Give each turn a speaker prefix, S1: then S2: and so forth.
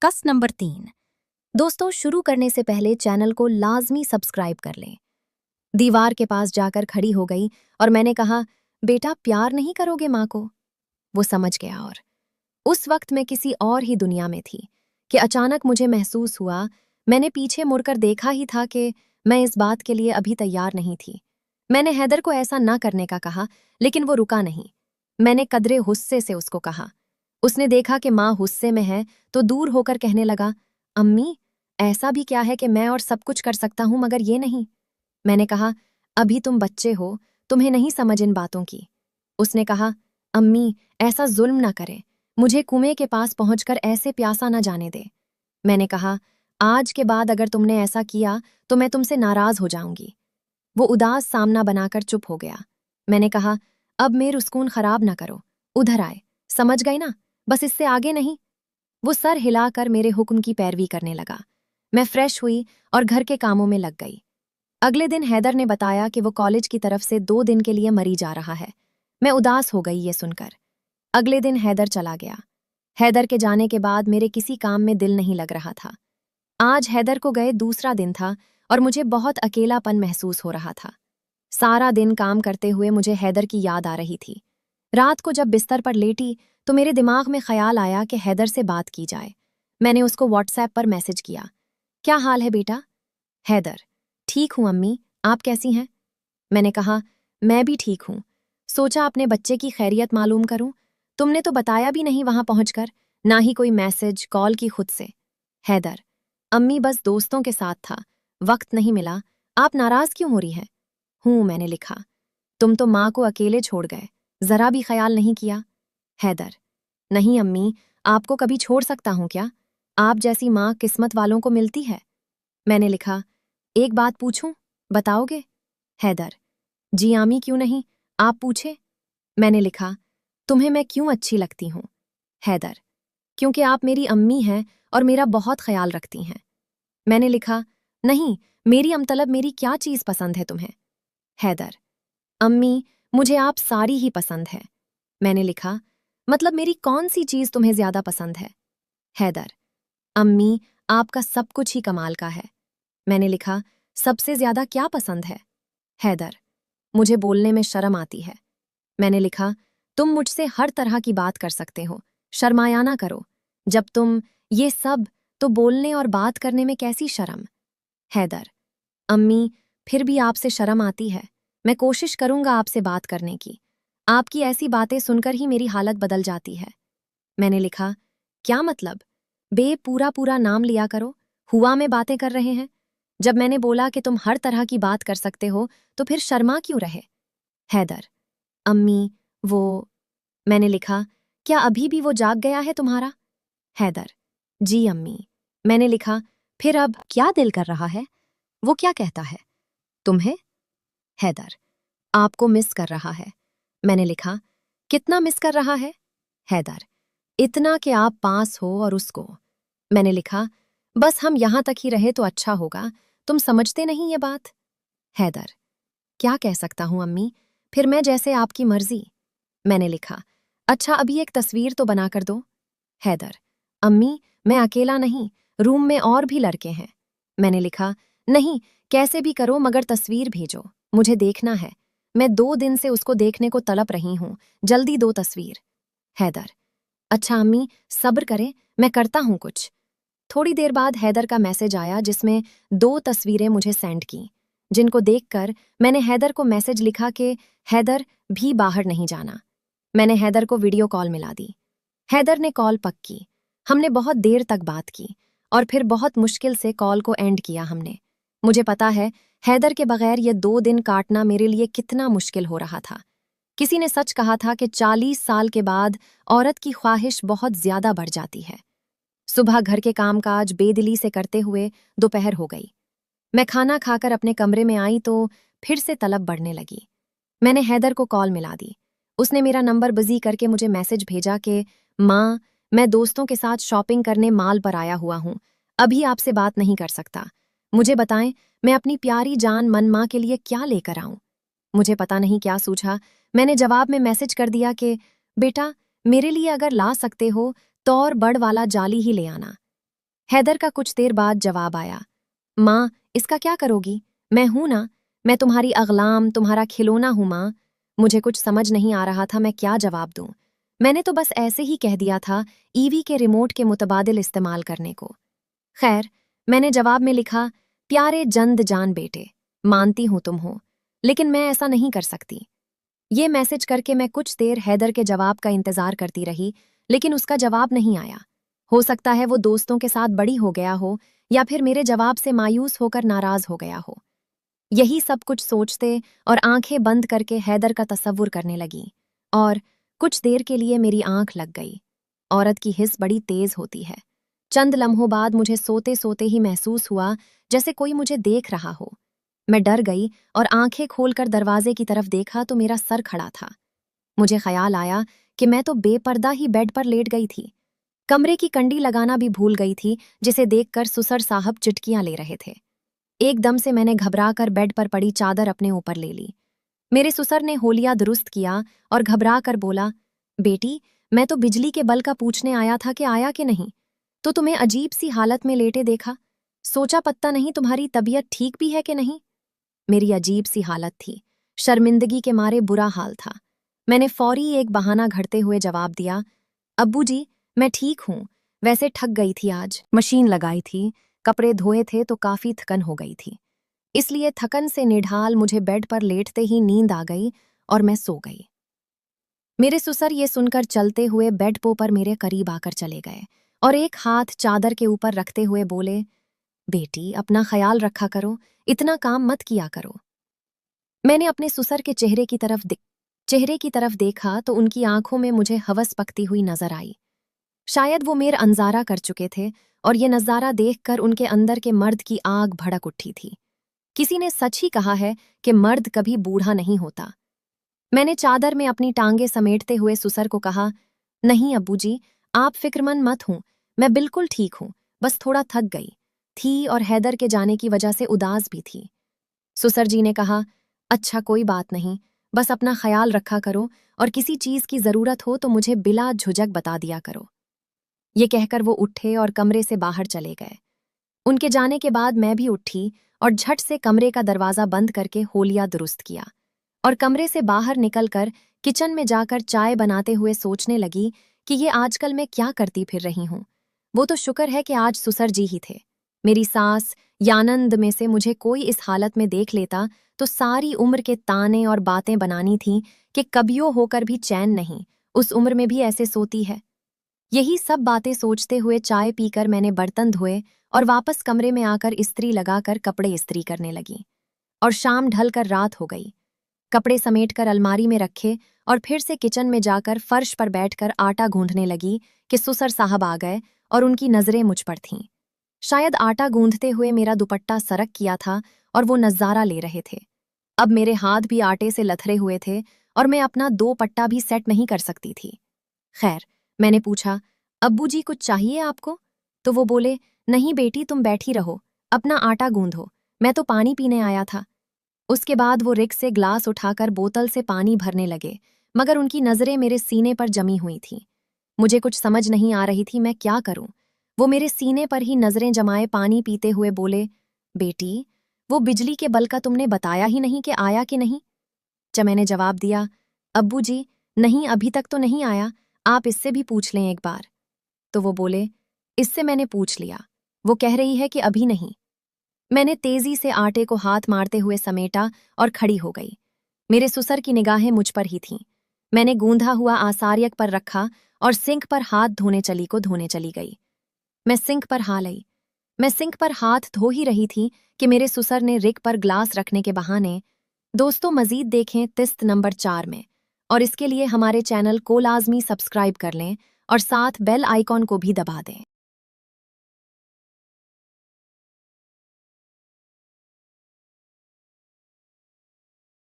S1: कस number 3। दोस्तों, शुरू करने से पहले चैनल को लाजमी सब्सक्राइब कर लें। दीवार के पास जाकर खड़ी हो गई और मैंने कहा, बेटा प्यार नहीं करोगे माँ को? वो समझ गया और उस वक्त मैं किसी और ही दुनिया में थी कि अचानक मुझे महसूस हुआ। मैंने पीछे मुड़कर देखा ही था कि मैं इस बात के लिए अभी तैयार नहीं थी। मैंने हैदर को ऐसा ना करने का कहा, लेकिन वो रुका नहीं। मैंने कदरे गुस्से से उसको कहा। उसने देखा कि माँ गुस्से में है तो दूर होकर कहने लगा, अम्मी, ऐसा भी क्या है कि मैं और सब कुछ कर सकता हूं मगर ये नहीं। मैंने कहा, अभी तुम बच्चे हो, तुम्हें नहीं समझ इन बातों की। उसने कहा, अम्मी, ऐसा जुल्म ना करें, मुझे कुएं के पास पहुंचकर ऐसे प्यासा ना जाने दे। मैंने कहा, आज के बाद अगर तुमने ऐसा किया तो मैं तुमसे नाराज हो जाऊंगी। वो उदास सामना बनाकर चुप हो गया। मैंने कहा, अब मेरा सुकून खराब ना करो, उधर आए, समझ गई ना, बस इससे आगे नहीं। वो सर हिलाकर मेरे हुक्म की पैरवी करने लगा। मैं फ्रेश हुई और घर के कामों में लग गई। अगले दिन हैदर ने बताया कि वो कॉलेज की तरफ से 2 दिन के लिए मरी जा रहा है। मैं उदास हो गई ये सुनकर। अगले दिन हैदर चला गया। हैदर के जाने के बाद मेरे किसी काम में दिल नहीं लग रहा था। आज हैदर को गए दूसरा दिन था और मुझे बहुत अकेलापन महसूस हो रहा था। सारा दिन काम करते हुए मुझे हैदर की याद आ रही थी। रात को जब बिस्तर पर लेटी तो मेरे दिमाग में ख्याल आया कि हैदर से बात की जाए। मैंने उसको व्हाट्सएप पर मैसेज किया, क्या हाल है बेटा? हैदर, ठीक हूं अम्मी, आप कैसी हैं? मैंने कहा, मैं भी ठीक हूं। सोचा अपने बच्चे की खैरियत मालूम करूं। तुमने तो बताया भी नहीं वहां पहुंचकर, ना ही कोई मैसेज कॉल की खुद से। हैदर, अम्मी बस दोस्तों के साथ था, वक्त नहीं मिला। आप नाराज क्यों हो रही हैं? मैंने लिखा, तुम तो माँ को अकेले छोड़ गए, जरा भी ख्याल नहीं किया। हैदर, नहीं अम्मी, आपको कभी छोड़ सकता हूं क्या? आप जैसी माँ किस्मत वालों को मिलती है। मैंने लिखा, एक बात पूछूं, बताओगे? हैदर, जी आमी, क्यों नहीं, आप पूछे। मैंने लिखा, तुम्हें मैं क्यों अच्छी लगती हूं? हैदर, क्योंकि आप मेरी अम्मी हैं और मेरा बहुत ख्याल रखती हैं। मैंने लिखा, नहीं, मेरी मतलब मेरी क्या चीज़ पसंद है तुम्हें? हैदर, अम्मी, मुझे आप सारी ही पसंद है। मैंने लिखा, मतलब मेरी कौन सी चीज़ तुम्हें ज़्यादा पसंद है? हैदर, अम्मी, आपका सब कुछ ही कमाल का है। मैंने लिखा, सबसे ज़्यादा क्या पसंद है? हैदर, मुझे बोलने में शर्म आती है। मैंने लिखा, तुम मुझसे हर तरह की बात कर सकते हो, शर्माया ना करो। जब तुम ये सब, तो बोलने और बात करने में कैसी शर्म? हैदर, अम्मी, फिर भी आपसे शर्म आती है। मैं कोशिश करूंगा आपसे बात करने की। आपकी ऐसी बातें सुनकर ही मेरी हालत बदल जाती है। मैंने लिखा, क्या मतलब? पूरा पूरा नाम लिया करो, हुआ में बातें कर रहे हैं। जब मैंने बोला कि तुम हर तरह की बात कर सकते हो तो फिर शर्मा क्यों रहे? हैदर, अम्मी, वो। मैंने लिखा, क्या अभी भी वो जाग गया है तुम्हारा? हैदर, जी अम्मी। मैंने लिखा, फिर अब क्या दिल कर रहा है? वो क्या कहता है तुम्हें? हैदर, आपको मिस कर रहा है। मैंने लिखा, कितना मिस कर रहा है? हैदर, इतना कि आप पास हो और उसको। मैंने लिखा, बस हम यहां तक ही रहे तो अच्छा होगा, तुम समझते नहीं ये बात? हैदर, क्या कह सकता हूं अम्मी, फिर मैं जैसे आपकी मर्जी। मैंने लिखा, अच्छा अभी एक तस्वीर तो बनाकर दो। हैदर, अम्मी, मैं अकेला नहीं, रूम में और भी लड़के हैं। मैंने लिखा, नहीं, कैसे भी करो मगर तस्वीर भेजो, मुझे देखना है। मैं 2 दिन से उसको देखने को तड़प रही हूं, जल्दी दो तस्वीर। हैदर, अच्छा अम्मी, सब्र करें, मैं करता हूं कुछ। थोड़ी देर बाद हैदर का मैसेज आया जिसमें 2 तस्वीरें मुझे सेंड की, जिनको देखकर मैंने हैदर को मैसेज लिखा कि हैदर भी बाहर नहीं जाना। मैंने हैदर को वीडियो कॉल मिला दी। हैदर ने कॉल पक की। हमने बहुत देर तक बात की और फिर बहुत मुश्किल से कॉल को एंड किया हमने। मुझे पता है हैदर के बगैर ये 2 दिन काटना मेरे लिए कितना मुश्किल हो रहा था। किसी ने सच कहा था कि 40 साल के बाद औरत की ख्वाहिश बहुत ज्यादा बढ़ जाती है। सुबह घर के कामकाज बेदिली से करते हुए दोपहर हो गई। मैं खाना खाकर अपने कमरे में आई तो फिर से तलब बढ़ने लगी। मैंने हैदर को कॉल मिला दी। उसने मेरा नंबर बिजी करके मुझे मैसेज भेजा कि माँ, मैं दोस्तों के साथ शॉपिंग करने माल पर आया हुआ हूँ, अभी आपसे बात नहीं कर सकता। मुझे बताएं, मैं अपनी प्यारी जान मन माँ के लिए क्या लेकर आऊं? मुझे पता नहीं क्या सूझा। मैंने जवाब में मैसेज कर दिया कि बेटा, मेरे लिए अगर ला सकते हो तो और बड़ वाला जाली ही ले आना। हैदर का कुछ देर बाद जवाब आया, माँ, इसका क्या करोगी? मैं हूं ना, मैं तुम्हारी अगलाम, तुम्हारा खिलौना हूं माँ। मुझे कुछ समझ नहीं आ रहा था मैं क्या जवाब दूं। मैंने तो बस ऐसे ही कह दिया था ईवी के रिमोट के मुतबादिल इस्तेमाल करने को। खैर, मैंने जवाब में लिखा, प्यारे जंद जान बेटे, मानती हूं तुम हो, लेकिन मैं ऐसा नहीं कर सकती। ये मैसेज करके मैं कुछ देर हैदर के जवाब का इंतजार करती रही, लेकिन उसका जवाब नहीं आया। हो सकता है वो दोस्तों के साथ बड़ी हो गया हो या फिर मेरे जवाब से मायूस होकर नाराज हो गया हो। यही सब कुछ सोचते और आंखें बंद करके हैदर का तसव्वुर करने लगी, और कुछ देर के लिए मेरी आंख लग गई। औरत की हिस बड़ी तेज होती है। चंद लम्हों बाद मुझे सोते सोते ही महसूस हुआ जैसे कोई मुझे देख रहा हो। मैं डर गई और आंखें खोलकर दरवाजे की तरफ देखा तो मेरा सर खड़ा था। मुझे ख्याल आया कि मैं तो बेपर्दा ही बेड पर लेट गई थी। कमरे की कंडी लगाना भी भूल गई थी, जिसे देखकर सुसर साहब चिटकियां ले रहे थे। एकदम से मैंने घबराकर बेड पर पड़ी चादर अपने ऊपर ले ली। मेरे सुसर ने होलिया दुरुस्त किया और घबरा कर बोला, बेटी, मैं तो बिजली के बल का पूछने आया था कि आया कि नहीं, तो तुम्हें अजीब सी हालत में लेटे देखा। सोचा पत्ता नहीं तुम्हारी तबीयत ठीक भी है कि नहीं। मेरी अजीब सी हालत थी, शर्मिंदगी के मारे बुरा हाल था। मैंने फौरी एक बहाना घड़ते हुए जवाब दिया, अब्बू जी, मैं ठीक हूं, वैसे थक गई थी, आज मशीन लगाई थी, कपड़े धोए थे तो काफी थकन हो गई थी, इसलिए थकन से निढाल मुझे बेड पर लेटते ही नींद आ गई और मैं सो गई। मेरे सुसर ये सुनकर चलते हुए बेड पर मेरे करीब आकर चले गए और एक हाथ चादर के ऊपर रखते हुए बोले, बेटी, अपना ख्याल रखा करो, इतना काम मत किया करो। मैंने अपने सुसर के चेहरे की तरफ देखा तो उनकी आंखों में मुझे हवस पकती हुई नजर आई। शायद वो मेर अंजारा कर चुके थे और ये नजारा देखकर उनके अंदर के मर्द की आग भड़क उठी थी। किसी ने सच ही कहा है कि मर्द कभी बूढ़ा नहीं होता। मैंने चादर में अपनी टांगे समेटते हुए सुसर को कहा, नहीं अब्बू जी, आप फिक्रमंद मत हूं, मैं बिल्कुल ठीक हूं, बस थोड़ा थक गई थी और हैदर के जाने की वजह से उदास भी थी। सुसर जी ने कहा, अच्छा कोई बात नहीं, बस अपना ख्याल रखा करो और किसी चीज की जरूरत हो तो मुझे बिला झुझक बता दिया करो। ये कहकर वो उठे और कमरे से बाहर चले गए। उनके जाने के बाद मैं भी उठी और झट से कमरे का दरवाजा बंद करके होलिया दुरुस्त किया और कमरे से बाहर निकलकर किचन में जाकर चाय बनाते हुए सोचने लगी कि ये आजकल मैं क्या करती फिर रही हूं। वो तो शुक्र है कि आज सुसर जी ही थे। मेरी सास यानंद में से मुझे कोई इस हालत में देख लेता तो सारी उम्र के ताने और बातें बनानी थीं कि कबियो होकर भी चैन नहीं, उस उम्र में भी ऐसे सोती है। यही सब बातें सोचते हुए चाय पीकर मैंने बर्तन धोए और वापस कमरे में आकर इस्त्री लगाकर कपड़े इस्त्री करने लगी। और शाम ढलकर रात हो गई। कपड़े समेटकर अलमारी में रखे और फिर से किचन में जाकर फर्श पर बैठकर आटा गूंधने लगी कि सुसर साहब आ गए और उनकी नजरें मुझ पर थीं। शायद आटा गूंधते हुए मेरा दुपट्टा सरक किया था और वो नजारा ले रहे थे। अब मेरे हाथ भी आटे से लथरे हुए थे और मैं अपना दो पट्टा भी सेट नहीं कर सकती थी। खैर, मैंने पूछा, अब्बू जी कुछ चाहिए आपको? तो वो बोले, नहीं बेटी, तुम बैठी रहो, अपना आटा गूंधो, मैं तो पानी पीने आया था। उसके बाद वो रिक से ग्लास उठाकर बोतल से पानी भरने लगे, मगर उनकी नजरें मेरे सीने पर जमी हुई थीं। मुझे कुछ समझ नहीं आ रही थी मैं क्या करूं। वो मेरे सीने पर ही नजरें जमाए पानी पीते हुए बोले, बेटी, वो बिजली के बल का तुमने बताया ही नहीं कि आया कि नहीं? जब मैंने जवाब दिया, अब्बू जी, नहीं, अभी तक तो नहीं आया, आप इससे भी पूछ लें एक बार। तो वो बोले, इससे मैंने पूछ लिया, वो कह रही है कि अभी नहीं। मैंने तेजी से आटे को हाथ मारते हुए समेटा और खड़ी हो गई। मेरे सुसर की निगाहें मुझ पर ही थीं। मैंने गूंधा हुआ आसारियक पर रखा और सिंक पर हाथ धोने चली गई। मैं सिंक पर हाथ धो ही रही थी कि मेरे सुसर ने रिक पर ग्लास रखने के बहाने, दोस्तों मजीद देखें किस्त नंबर 4 में, और इसके लिए हमारे चैनल को लाजमी सब्सक्राइब कर लें और साथ बेल आइकॉन को भी दबा दें।